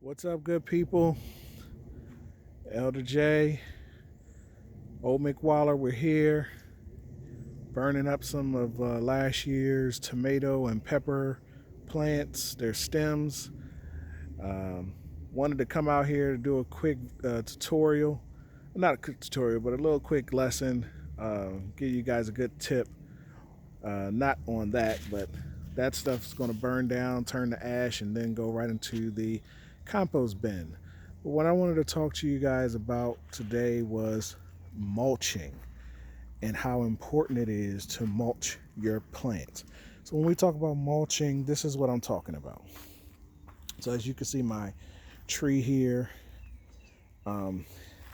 What's up, good people? Elder J, Old McWaller, we're here burning up some of last year's tomato and pepper plants, their stems. Um, Wanted to come out here to do a quick tutorial. Not a quick tutorial, but a little quick lesson. Give you guys a good tip. Not on that, but that stuff's going to burn down, turn to ash, and then go right into the compost bin. But what I wanted to talk to you guys about today was mulching and how important it is to mulch your plants. So when we talk about mulching, this is what I'm talking about. So as you can see, my tree here um,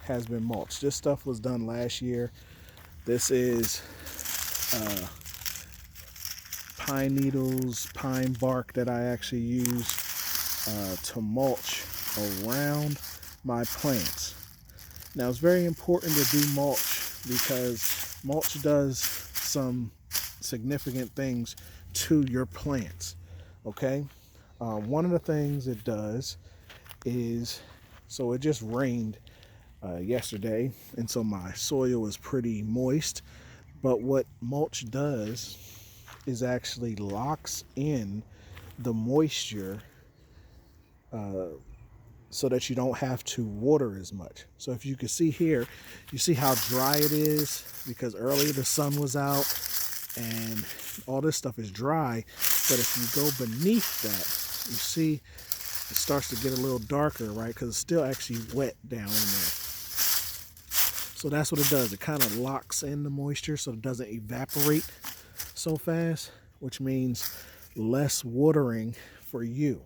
has been mulched. This stuff was done last year. This is uh, pine needles, pine bark that I actually use to mulch around my plants. Now it's very important to do mulch because mulch does some significant things to your plants. Okay, one of the things it does is, so it just rained yesterday, and so my soil is pretty moist. But what mulch does is actually locks in the moisture uh, so that you don't have to water as much. So if you can see here, you see how dry it is because earlier the sun was out and all this stuff is dry. But if you go beneath that, you see it starts to get a little darker, right? Because it's still actually wet down in there. So that's what it does. It kind of locks in the moisture so it doesn't evaporate so fast, which means less watering for you,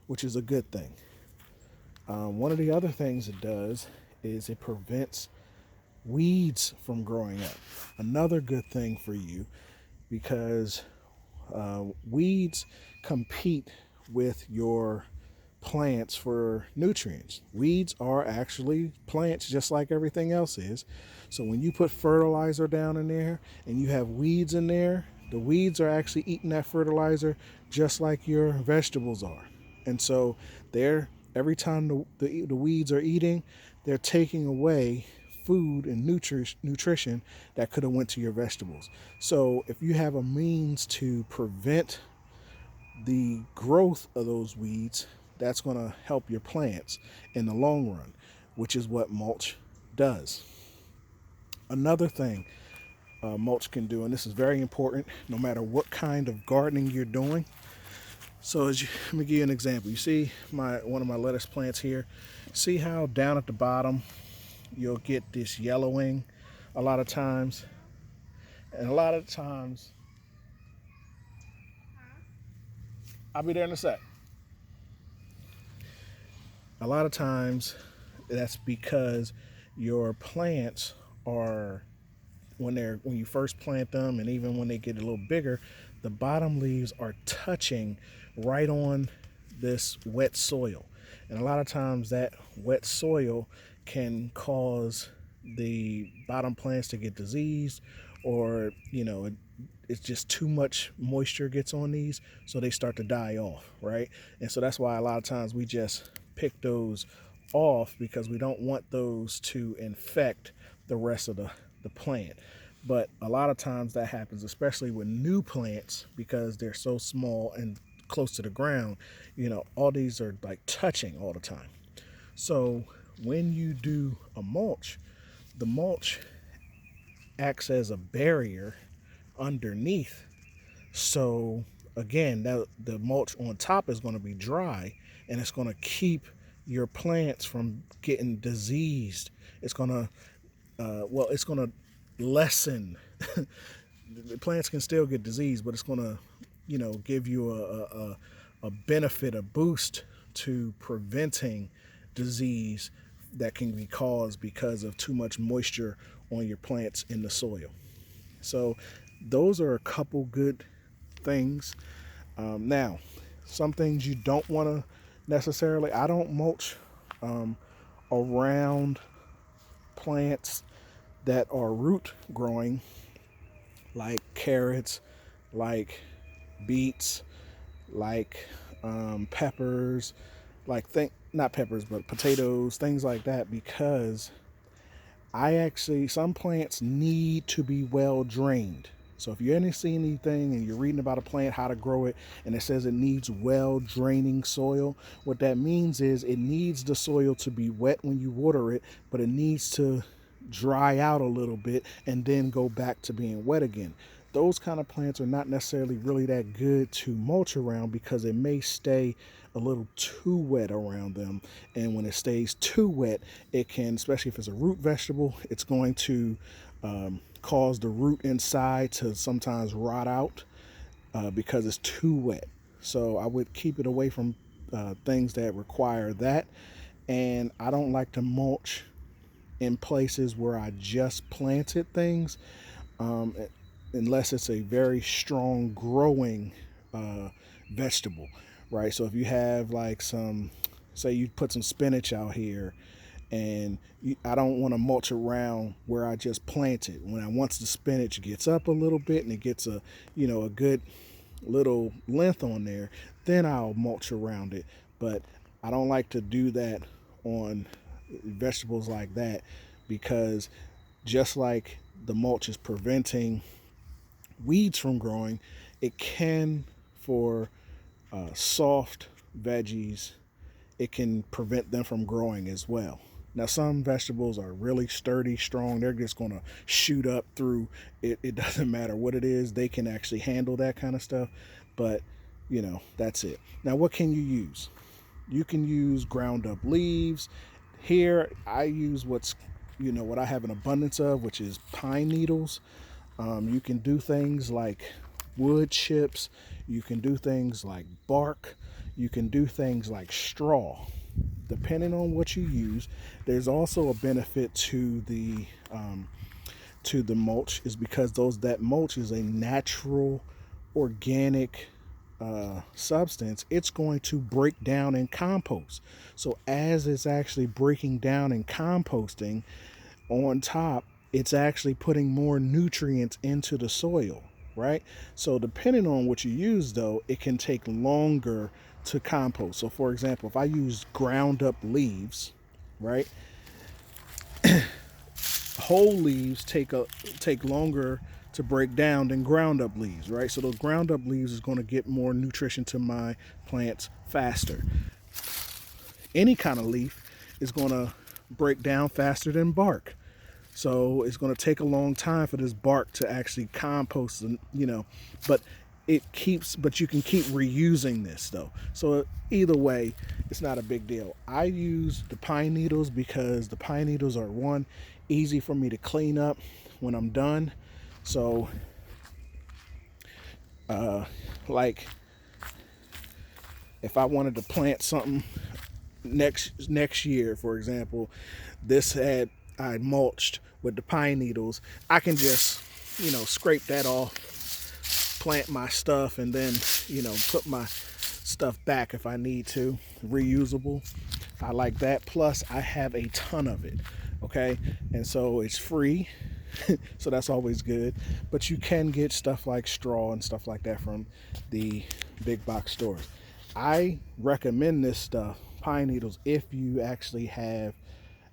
which is a good thing. One of the other things it does is it prevents weeds from growing up. Another good thing for you because weeds compete with your plants for nutrients. Weeds are actually plants just like everything else is. So when you put fertilizer down in there and you have weeds in there, the weeds are actually eating that fertilizer just like your vegetables are. And so they're every time the weeds are eating, they're taking away food and nutrition that could have went to your vegetables. So if you have a means to prevent the growth of those weeds, that's going to help your plants in the long run, which is what mulch does. Another thing mulch can do, and this is very important no matter what kind of gardening you're doing. So let me give you an example. You see one of my lettuce plants here. See how down at the bottom you'll get this yellowing a lot of times, and a lot of times I'll be there in a sec. A lot of times that's because your plants are when you first plant them and even when they get a little bigger, the bottom leaves are touching right on this wet soil. And a lot of times that wet soil can cause the bottom plants to get diseased, or it's just too much moisture gets on these, so they start to die off, right? And so that's why a lot of times we just pick those off because we don't want those to infect the rest of the plant. But a lot of times that happens, especially with new plants, because they're so small and close to the ground. All these are like touching all the time. So when you do a mulch, the mulch acts as a barrier underneath. So again, the mulch on top is going to be dry, and it's going to keep your plants from getting diseased. It's going to it's going to lessen. The plants can still get diseased, but it's going to give you a benefit, a boost to preventing disease that can be caused because of too much moisture on your plants in the soil. So those are a couple good things. Now, some things you don't want to necessarily, I don't mulch around plants that are root growing, like carrots, like beets, like peppers, like think not peppers, but potatoes, things like that, because I actually, some plants need to be well drained. So if you ever see anything and you're reading about a plant, how to grow it, and it says it needs well draining soil, what that means is it needs the soil to be wet when you water it, but it needs to dry out a little bit and then go back to being wet again. Those kind of plants are not necessarily really that good to mulch around because it may stay a little too wet around them. And when it stays too wet, it can, especially if it's a root vegetable, it's going to cause the root inside to sometimes rot out because it's too wet. So I would keep it away from things that require that. And I don't like to mulch in places where I just planted things, um, unless it's a very strong growing vegetable, right? So if you have like some, say you put some spinach out here, and I don't want to mulch around where I just planted. When I once the spinach gets up a little bit and it gets a a good little length on there, then I'll mulch around it. But I don't like to do that on vegetables like that, because just like the mulch is preventing weeds from growing, it can for soft veggies, it can prevent them from growing as well. Now, some vegetables are really sturdy, strong. They're just going to shoot up through it. It doesn't matter what it is. They can actually handle that kind of stuff. But, that's it. Now, what can you use? You can use ground up leaves. Here, I use what I have an abundance of, which is pine needles. You can do things like wood chips. You can do things like bark. You can do things like straw. Depending on what you use, there's also a benefit to the mulch, is because that mulch is a natural, organic substance. It's going to break down in compost. So as it's actually breaking down and composting, on top, it's actually putting more nutrients into the soil, right? So depending on what you use, though, it can take longer to compost. So for example, if I use ground up leaves, right, whole leaves take longer to break down than ground up leaves, right? So those ground up leaves is going to get more nutrition to my plants faster. Any kind of leaf is going to break down faster than bark. So it's going to take a long time for this bark to actually compost, and but but you can keep reusing this though. So either way, it's not a big deal. I use the pine needles because the pine needles are, one, easy for me to clean up when I'm done. So like if I wanted to plant something next year, for example, this had I mulched with the pine needles, I can just scrape that off, plant my stuff, and then put my stuff back if I need to. Reusable. I like that. Plus I have a ton of it. Okay, and so it's free. So that's always good. But you can get stuff like straw and stuff like that from the big box stores. I recommend this stuff, pine needles, if you actually have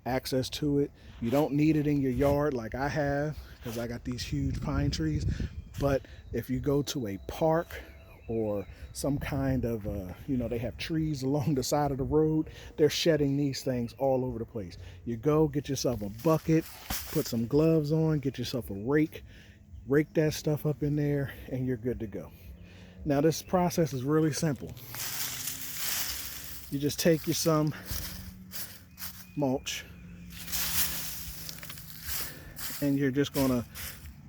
access to it. You don't need it in your yard like I have, because I got these huge pine trees. But if you go to a park or some kind of they have trees along the side of the road, they're shedding these things all over the place. You go get yourself a bucket, put some gloves on, get yourself a rake that stuff up in there, and you're good to go. Now this process is really simple. You just take your some mulch and you're just going to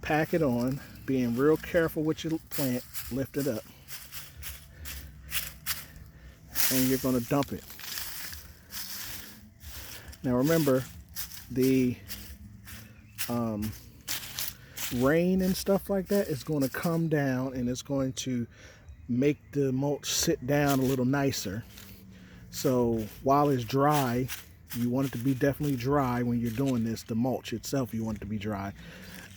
pack it on, being real careful with your plant. Lift it up and you're going to dump it. Now remember, the rain and stuff like that is going to come down and it's going to make the mulch sit down a little nicer. So while it's dry, you want it to be definitely dry when you're doing this. The mulch itself, you want it to be dry.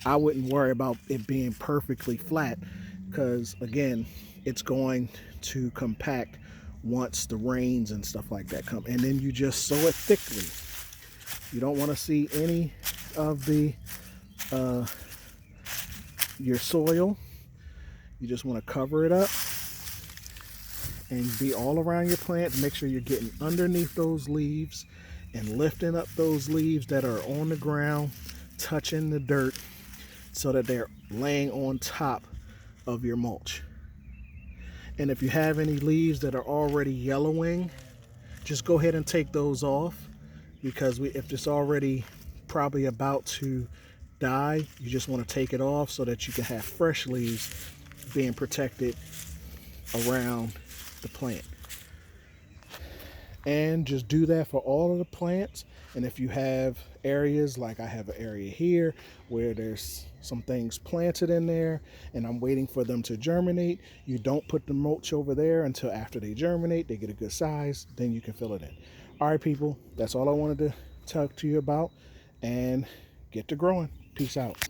I wouldn't worry about it being perfectly flat, because again, it's going to compact once the rains and stuff like that come. And then you just sow it thickly. You don't want to see any of the your soil. You just want to cover it up and be all around your plant. Make sure you're getting underneath those leaves and lifting up those leaves that are on the ground, touching the dirt, so that they're laying on top of your mulch. And if you have any leaves that are already yellowing, just go ahead and take those off, because if it's already probably about to die, you just want to take it off so that you can have fresh leaves being protected around the plant. And just do that for all of the plants. And if you have areas, like I have an area here where there's some things planted in there and I'm waiting for them to germinate, you don't put the mulch over there until after they germinate, they get a good size, then you can fill it in. All right, people, that's all I wanted to talk to you about, and get to growing. Peace out.